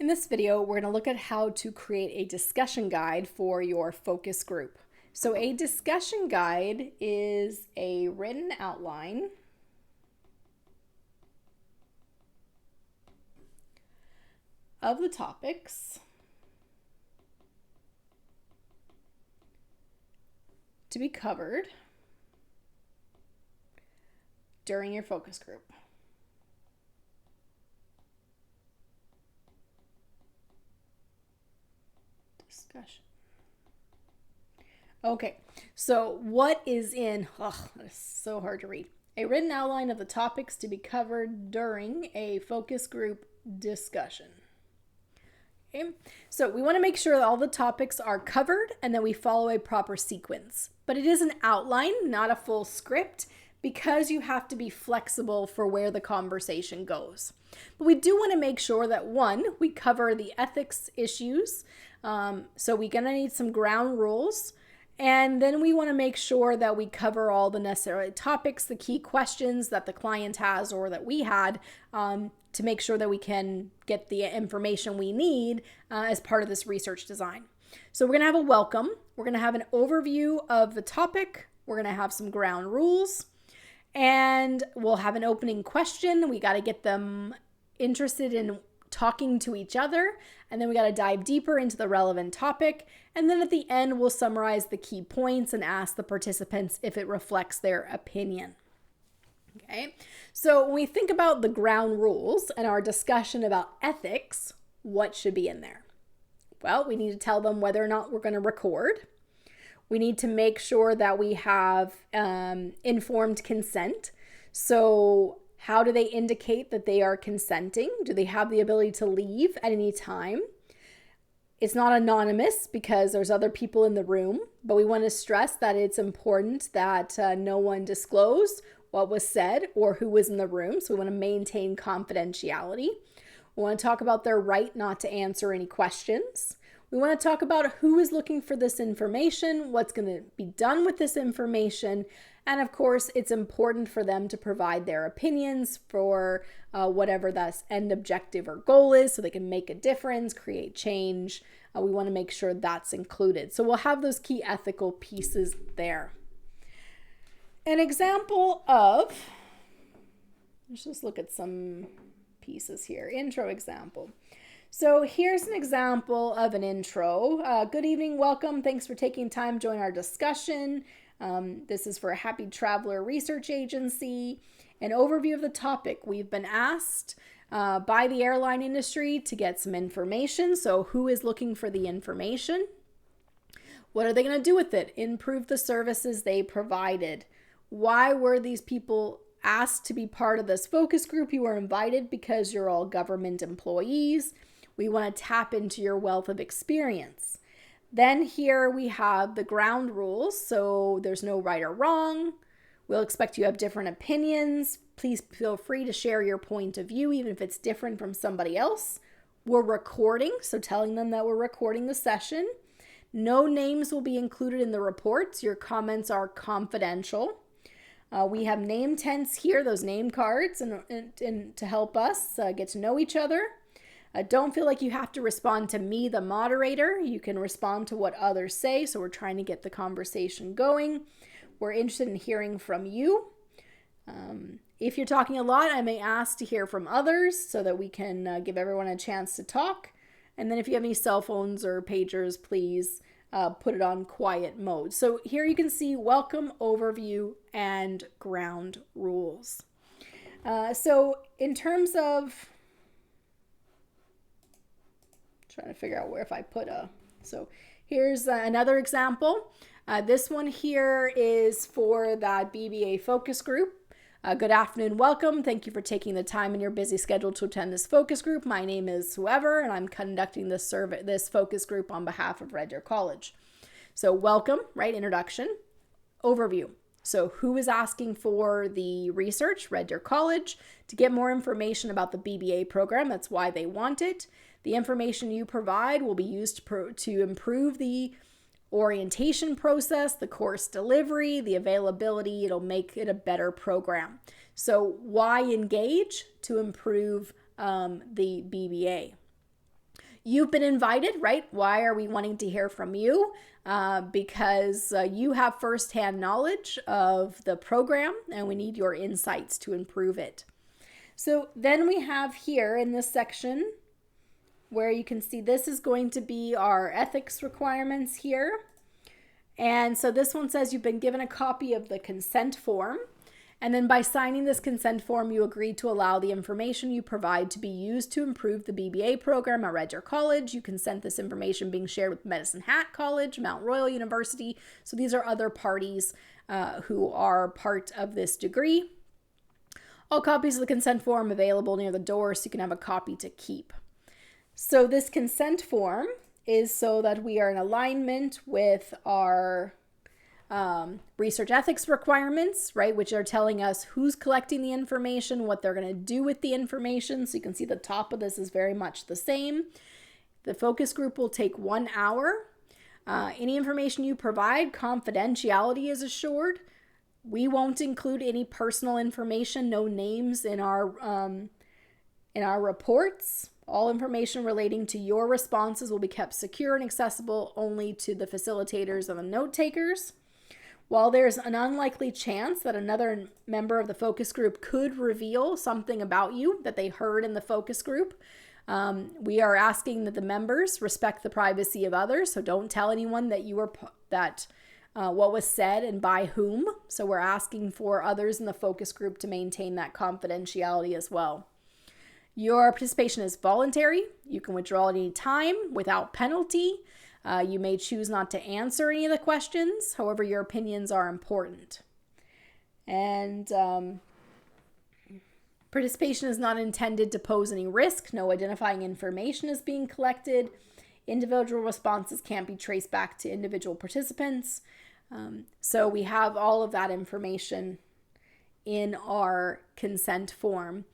In this video, we're going to look at how to create a discussion guide for your focus group. So a discussion guide is a written outline of the topics to be covered during your focus group. Discussion. Okay, so what is in, that is so hard to read. A written outline of the topics to be covered during a focus group discussion. Okay, so we want to make sure that all the topics are covered and that we follow a proper sequence. But it is an outline, not a full script, because you have to be flexible for where the conversation goes. But we do want to make sure that, one, we cover the ethics issues. So we're going to need some ground rules. And then we want to make sure that we cover all the necessary topics, the key questions that the client has or that we had, to make sure that we can get the information we need as part of this research design. So we're going to have a welcome. We're going to have an overview of the topic. We're going to have some ground rules. And we'll have an opening question. We got to get them interested in talking to each other. And then we got to dive deeper into the relevant topic. And then at the end, we'll summarize the key points and ask the participants if it reflects their opinion. Okay, so when we think about the ground rules and our discussion about ethics, what should be in there? Well, we need to tell them whether or not we're going to record. We need to make sure that we have informed consent. So how do they indicate that they are consenting? Do they have the ability to leave at any time? It's not anonymous because there's other people in the room, but we want to stress that it's important that no one disclose what was said or who was in the room. So we want to maintain confidentiality. We want to talk about their right not to answer any questions. We want to talk about who is looking for this information, what's going to be done with this information, and of course, it's important for them to provide their opinions for whatever that end objective or goal is so they can make a difference, create change. We want to make sure that's included. So we'll have those key ethical pieces there. An example of, let's just look at some pieces here. Intro example. So here's an example of an intro. Good evening, welcome. Thanks for taking time to join our discussion. This is for a Happy Traveler Research Agency. An overview of the topic. We've been asked by the airline industry to get some information. So who is looking for the information? What are they going to do with it? Improve the services they provided. Why were these people asked to be part of this focus group? You were invited because you're all government employees. We want to tap into your wealth of experience. Then here we have the ground rules. So there's no right or wrong. We'll expect you have different opinions. Please feel free to share your point of view, even if it's different from somebody else. We're recording, so telling them that we're recording the session. No names will be included in the reports. Your comments are confidential. We have name tents here, those name cards, and to help us get to know each other. Don't feel like you have to respond to me, the moderator. You can respond to what others say. So we're trying to get the conversation going. We're interested in hearing from you. If you're talking a lot, I may ask to hear from others so that we can give everyone a chance to talk. And then if you have any cell phones or pagers, please put it on quiet mode. So here you can see welcome, overview, and ground rules. So in terms of trying to figure out where if I put so here's another example. This one here is for that BBA focus group. Good afternoon, welcome. Thank you for taking the time in your busy schedule to attend this focus group. My name is whoever, and I'm conducting this focus group on behalf of Red Deer College. So welcome, right? Introduction, overview. So who is asking for the research? Red Deer College. To get more information about the BBA program, that's why they want it. The information you provide will be used to improve the orientation process, the course delivery, the availability. It'll make it a better program. So why engage? To improve the BBA. You've been invited, right? Why are we wanting to hear from you? Because you have firsthand knowledge of the program and we need your insights to improve it. So then we have here in this section where you can see this is going to be our ethics requirements here. And so this one says you've been given a copy of the consent form. And then by signing this consent form, you agree to allow the information you provide to be used to improve the BBA program at Red Deer College. You consent this information being shared with Medicine Hat College, Mount Royal University. So these are other parties who are part of this degree. All copies of the consent form available near the door so you can have a copy to keep. So this consent form is so that we are in alignment with our research ethics requirements, right, which are telling us who's collecting the information, what they're going to do with the information. So you can see the top of this is very much the same. The focus group will take 1 hour. Any information you provide, confidentiality is assured. We won't include any personal information, no names in our reports. All information relating to your responses will be kept secure and accessible only to the facilitators and the note takers. While there's an unlikely chance that another member of the focus group could reveal something about you that they heard in the focus group, we are asking that the members respect the privacy of others. So don't tell anyone that what was said and by whom. So we're asking for others in the focus group to maintain that confidentiality as well. Your participation is voluntary. You can withdraw at any time without penalty. You may choose not to answer any of the questions. However, your opinions are important. And participation is not intended to pose any risk. No identifying information is being collected. Individual responses can't be traced back to individual participants. So we have all of that information in our consent form.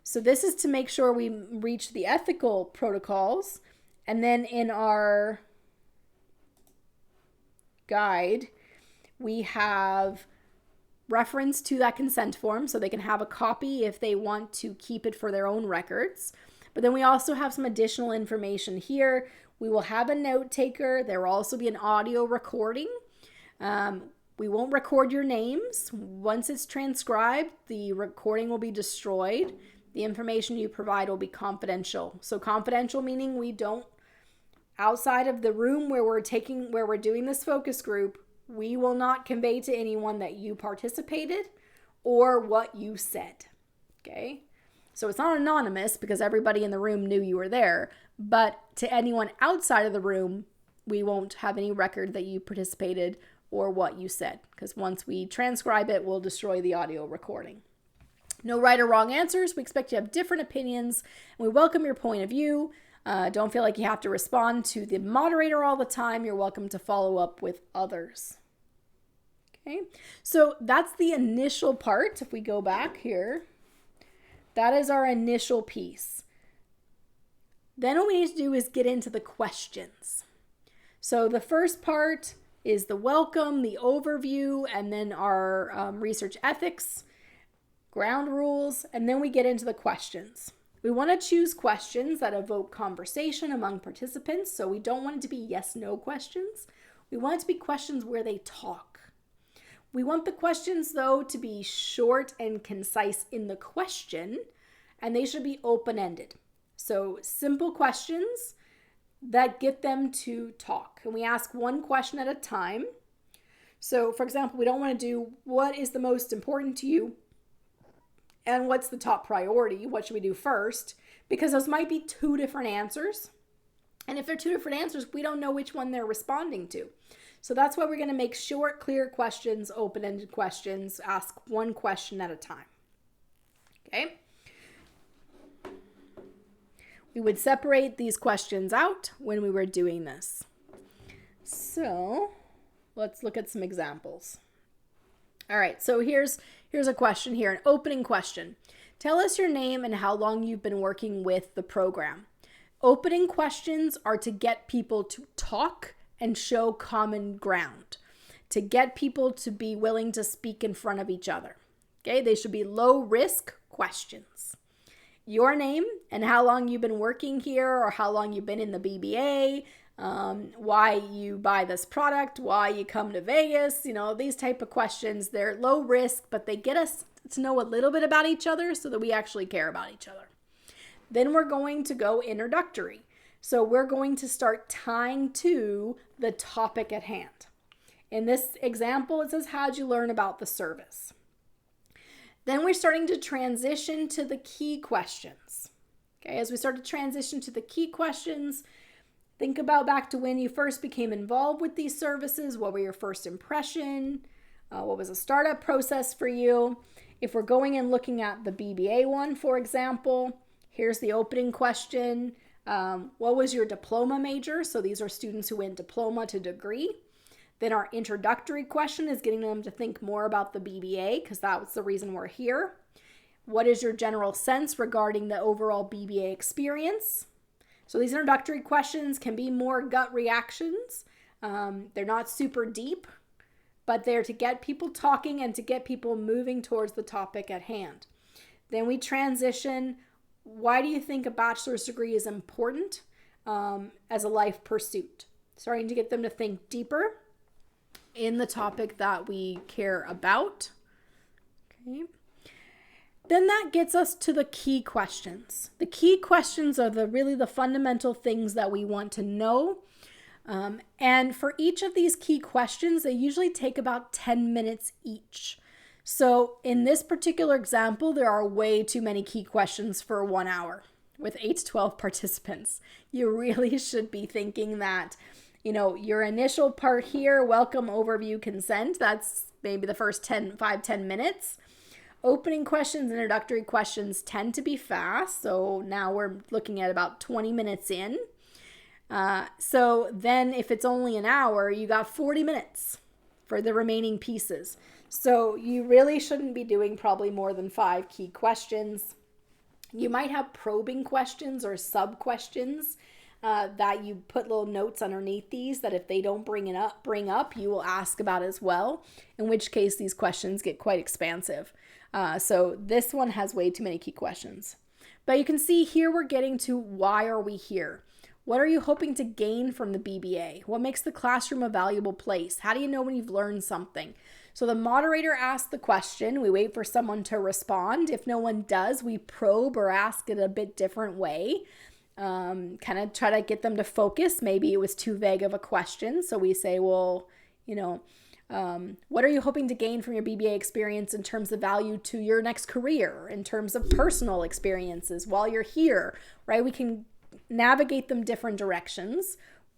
So this is to make sure we reach the ethical protocols. And then in our guide, we have reference to that consent form so they can have a copy if they want to keep it for their own records. But then we also have some additional information here. We will have a note taker. There will also be an audio recording. We won't record your names. Once it's transcribed, the recording will be destroyed. The information you provide will be confidential. So confidential meaning we don't, outside of the room where we're doing this focus group, we will not convey to anyone that you participated or what you said. Okay? So it's not anonymous because everybody in the room knew you were there, but to anyone outside of the room, we won't have any record that you participated or what you said, because once we transcribe it, we'll destroy the audio recording. No right or wrong answers. We expect you to have different opinions. We welcome your point of view. Don't feel like you have to respond to the moderator all the time. You're welcome to follow up with others. Okay, so that's the initial part. If we go back here, that is our initial piece. Then what we need to do is get into the questions. So the first part is the welcome, the overview, and then our research ethics, ground rules, and then we get into the questions. We want to choose questions that evoke conversation among participants, so we don't want it to be yes/no questions. We want it to be questions where they talk. We want the questions, though, to be short and concise in the question, and they should be open-ended. So simple questions that get them to talk. And we ask one question at a time. So, for example, we don't want to do what is the most important to you and what's the top priority? What should we do first? Because those might be two different answers. And if they're two different answers, we don't know which one they're responding to. So that's why we're going to make short, clear questions, open-ended questions, ask one question at a time. Okay? We would separate these questions out when we were doing this. So let's look at some examples. All right, so here's a question here, an opening question. Tell us your name and how long you've been working with the program. Opening questions are to get people to talk and show common ground, to get people to be willing to speak in front of each other. Okay, they should be low risk questions. your name and how long you've been working here or how long you've been in the BBA, why you buy this product, why you come to Vegas, these type of questions. They're low risk, but they get us to know a little bit about each other so that we actually care about each other. Then we're going to go introductory. So we're going to start tying to the topic at hand. In this example, it says, how'd you learn about the service? Then we're starting to transition to the key questions. Okay, as we start to transition to the key questions, think about back to when you first became involved with these services. What were your first impression? What was the startup process for you? If we're going and looking at the BBA one, for example, here's the opening question. What was your diploma major? So these are students who went diploma to degree. Then our introductory question is getting them to think more about the BBA because that was the reason we're here. What is your general sense regarding the overall BBA experience? So these introductory questions can be more gut reactions. They're not super deep, but they're to get people talking and to get people moving towards the topic at hand. Then we transition. Why do you think a bachelor's degree is important as a life pursuit? Starting to get them to think deeper in the topic that we care about. Okay. Then that gets us to the key questions. The key questions are really the fundamental things that we want to know. And for each of these key questions, they usually take about 10 minutes each. So in this particular example, there are way too many key questions for 1 hour with 8 to 12 participants. You really should be thinking that your initial part here, welcome, overview, consent, that's maybe the first 10 minutes. Opening questions, introductory questions tend to be fast. So now we're looking at about 20 minutes in. So then if it's only an hour, you got 40 minutes for the remaining pieces. So you really shouldn't be doing probably more than 5 key questions. You might have probing questions or sub-questions that you put little notes underneath these that if they don't bring up, you will ask about as well, in which case these questions get quite expansive. So this one has way too many key questions. But you can see here we're getting to why are we here? What are you hoping to gain from the BBA? What makes the classroom a valuable place? How do you know when you've learned something? So the moderator asks the question. We wait for someone to respond. If no one does, we probe or ask it a bit different way. Kind of try to get them to focus. Maybe it was too vague of a question. So we say, well, what are you hoping to gain from your BBA experience in terms of value to your next career, in terms of personal experiences while you're here, right? We can navigate them different directions.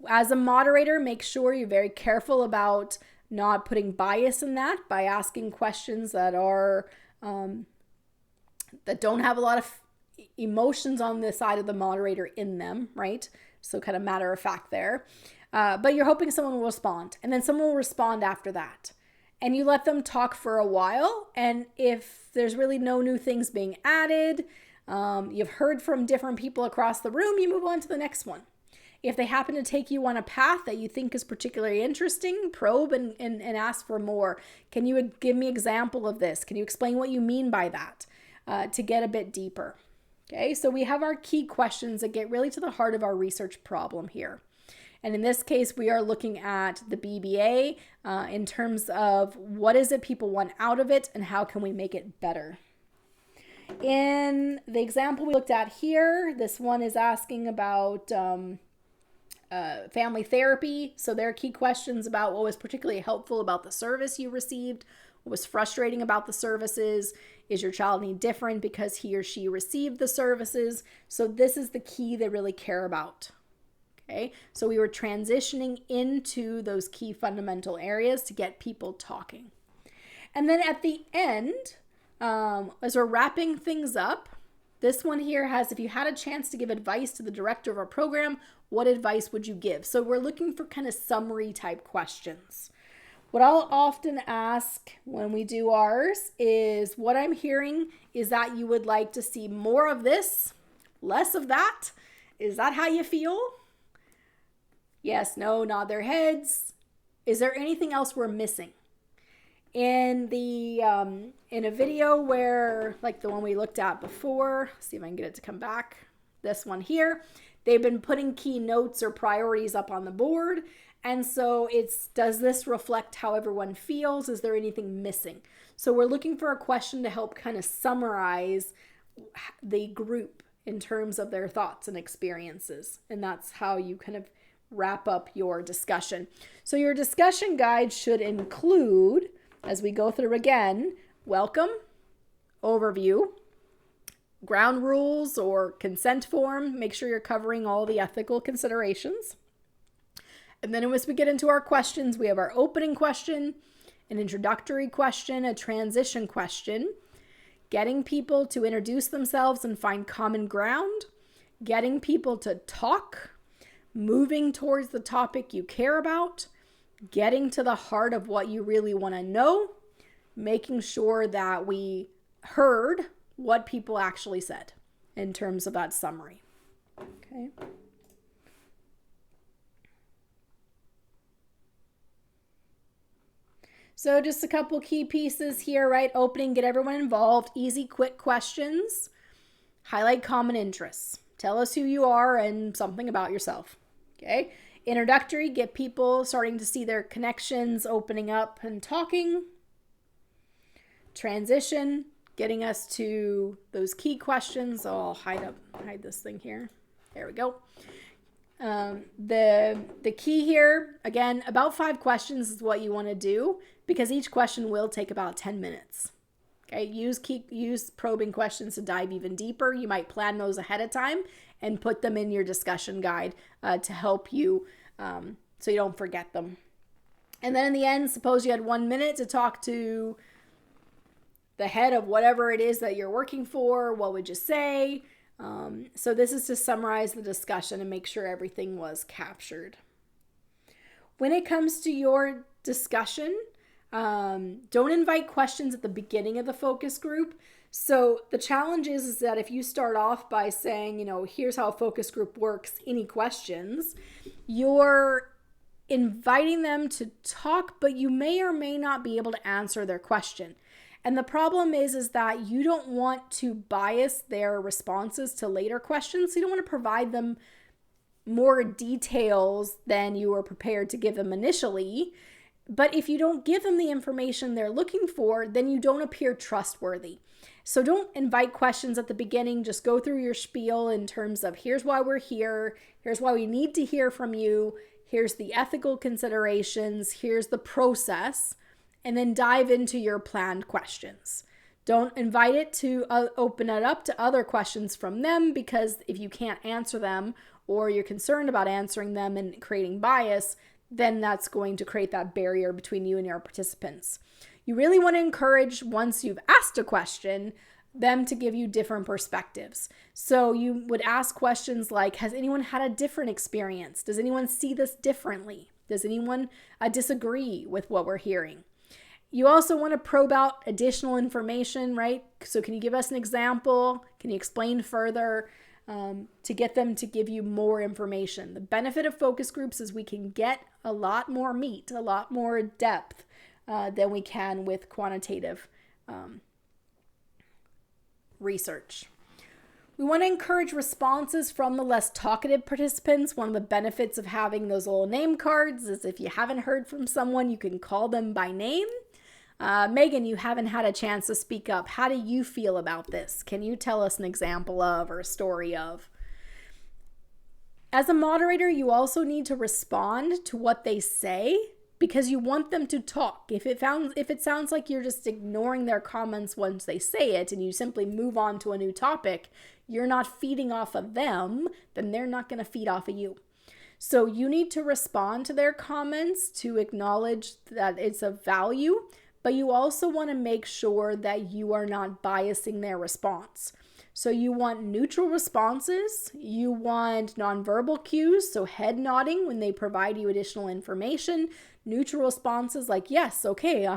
As a moderator, make sure you're very careful about not putting bias in that by asking questions that are that don't have a lot of emotions on the side of the moderator in them, right? So kind of matter of fact there. But you're hoping someone will respond, and then someone will respond after that. And you let them talk for a while, and if there's really no new things being added, you've heard from different people across the room, you move on to the next one. If they happen to take you on a path that you think is particularly interesting, probe and ask for more. Can you give me an example of this? Can you explain what you mean by that? To get a bit deeper. Okay, so we have our key questions that get really to the heart of our research problem here. And in this case, we are looking at the BBA in terms of what is it people want out of it and how can we make it better. In the example we looked at here, this one is asking about family therapy. So there are key questions about what was particularly helpful about the service you received, what was frustrating about the services, is your child any different because he or she received the services? So this is the key they really care about. Okay, so we were transitioning into those key fundamental areas to get people talking. And then at the end, as we're wrapping things up, this one here has, if you had a chance to give advice to the director of our program, what advice would you give? So we're looking for kind of summary type questions. What I'll often ask when we do ours is, what I'm hearing is that you would like to see more of this, less of that. Is that how you feel? Yes, no, nod their heads. Is there anything else we're missing? In a video where, like the one we looked at before, see if I can get it to come back, this one here, they've been putting key notes or priorities up on the board. And so does this reflect how everyone feels? Is there anything missing? So we're looking for a question to help kind of summarize the group in terms of their thoughts and experiences. And that's how you kind of wrap up your discussion. So your discussion guide should include, as we go through again, welcome, overview, ground rules or consent form. Make sure you're covering all the ethical considerations. And then as we get into our questions, we have our opening question, an introductory question, a transition question, getting people to introduce themselves and find common ground, getting people to talk, moving towards the topic you care about, getting to the heart of what you really want to know, making sure that we heard what people actually said in terms of that summary. Okay. So just a couple key pieces here, right? Opening, get everyone involved, easy, quick questions, highlight common interests. Tell us who you are and something about yourself. Okay. Introductory, get people starting to see their connections, opening up and talking. Transition, getting us to those key questions. So I'll hide this thing here. There we go. The key here, again, about 5 questions is what you want to do because each question will take about 10 minutes. Okay, use probing questions to dive even deeper. You might plan those ahead of time and put them in your discussion guide to help you so you don't forget them. And then in the end, suppose you had 1 minute to talk to the head of whatever it is that you're working for. What would you say? So this is to summarize the discussion and make sure everything was captured. When it comes to your discussion, don't invite questions at the beginning of the focus group. So the challenge is that if you start off by saying, here's how a focus group works, any questions, you're inviting them to talk, but you may or may not be able to answer their question. And the problem is that you don't want to bias their responses to later questions. So you don't want to provide them more details than you were prepared to give them initially. But if you don't give them the information they're looking for, then you don't appear trustworthy. So don't invite questions at the beginning. Just go through your spiel in terms of here's why we're here. Here's why we need to hear from you. Here's the ethical considerations. Here's the process. And then dive into your planned questions. Don't invite it to open it up to other questions from them, because if you can't answer them or you're concerned about answering them and creating bias, then that's going to create that barrier between you and your participants. You really want to encourage, once you've asked a question, them to give you different perspectives. So you would ask questions like, has anyone had a different experience? Does anyone see this differently? Does anyone disagree with what we're hearing? You also want to probe out additional information, right? So can you give us an example? Can you explain further to get them to give you more information? The benefit of focus groups is we can get a lot more meat, a lot more depth than we can with quantitative research. We want to encourage responses from the less talkative participants. One of the benefits of having those little name cards is if you haven't heard from someone, you can call them by name. Megan, you haven't had a chance to speak up. How do you feel about this? Can you tell us an example of or a story of? As a moderator, you also need to respond to what they say because you want them to talk. If it sounds like you're just ignoring their comments once they say it and you simply move on to a new topic, you're not feeding off of them, then they're not going to feed off of you. So you need to respond to their comments to acknowledge that it's of value, but you also want to make sure that you are not biasing their response. So you want neutral responses. You want nonverbal cues, so head nodding when they provide you additional information. Neutral responses like, yes, okay,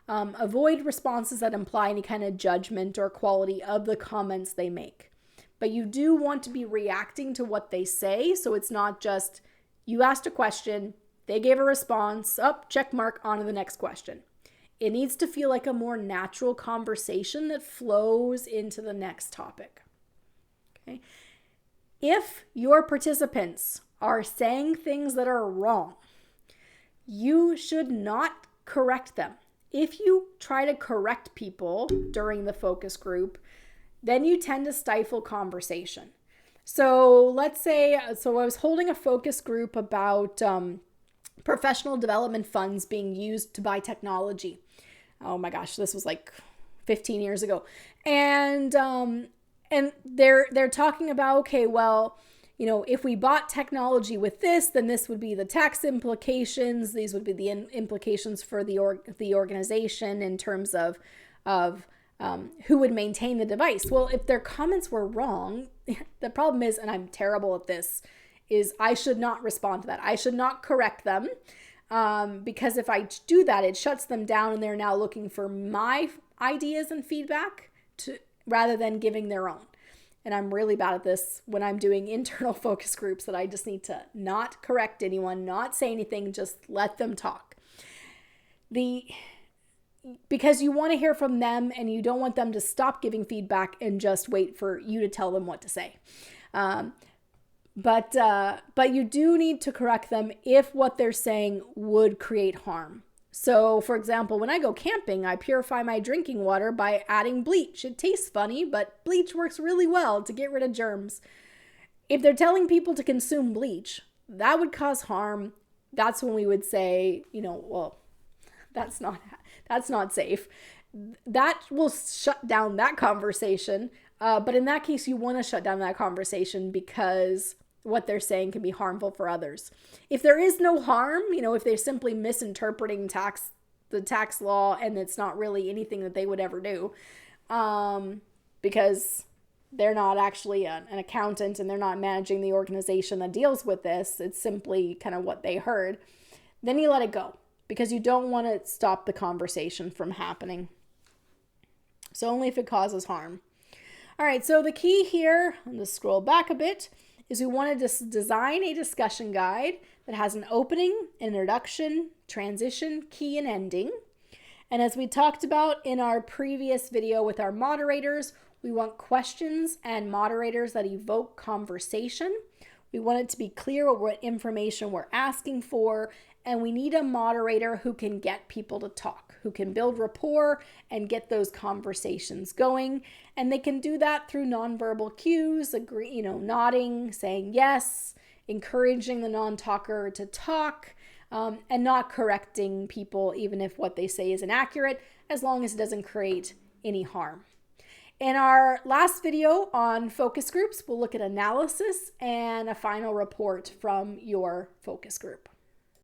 Avoid responses that imply any kind of judgment or quality of the comments they make. But you do want to be reacting to what they say, so it's not just you asked a question, they gave a response, check mark, on to the next question. It needs to feel like a more natural conversation that flows into the next topic. Okay? If your participants are saying things that are wrong, you should not correct them. If you try to correct people during the focus group, then you tend to stifle conversation. So let's say, I was holding a focus group about professional development funds being used to buy technology. Oh my gosh, this was like 15 years ago. And they're talking about, okay, well, if we bought technology with this, then this would be the tax implications. These would be the implications for the organization in terms of who would maintain the device. Well, if their comments were wrong, the problem is, and I'm terrible at this, is I should not respond to that. I should not correct them because if I do that, it shuts them down and they're now looking for my ideas and feedback rather than giving their own. And I'm really bad at this when I'm doing internal focus groups, that I just need to not correct anyone, not say anything, just let them talk. Because you want to hear from them and you don't want them to stop giving feedback and just wait for you to tell them what to say. But you do need to correct them if what they're saying would create harm. So, for example, when I go camping, I purify my drinking water by adding bleach. It tastes funny, but bleach works really well to get rid of germs. If they're telling people to consume bleach, that would cause harm. That's when we would say, well, that's not safe. That will shut down that conversation. But in that case, you want to shut down that conversation because what they're saying can be harmful for others. If there is no harm, if they're simply misinterpreting the tax law and it's not really anything that they would ever do, because they're not actually an accountant and they're not managing the organization that deals with this, it's simply kind of what they heard, then you let it go because you don't want to stop the conversation from happening. So only if it causes harm. All right, so the key here, I'm going to scroll back a bit, is we want to design a discussion guide that has an opening, introduction, transition, key, and ending. And as we talked about in our previous video with our moderators, we want questions and moderators that evoke conversation. We want it to be clear what information we're asking for, and we need a moderator who can get people to talk, who can build rapport and get those conversations going. And they can do that through nonverbal cues, nodding, saying yes, encouraging the non-talker to talk, and not correcting people even if what they say is inaccurate, as long as it doesn't create any harm. In our last video on focus groups, we'll look at analysis and a final report from your focus group.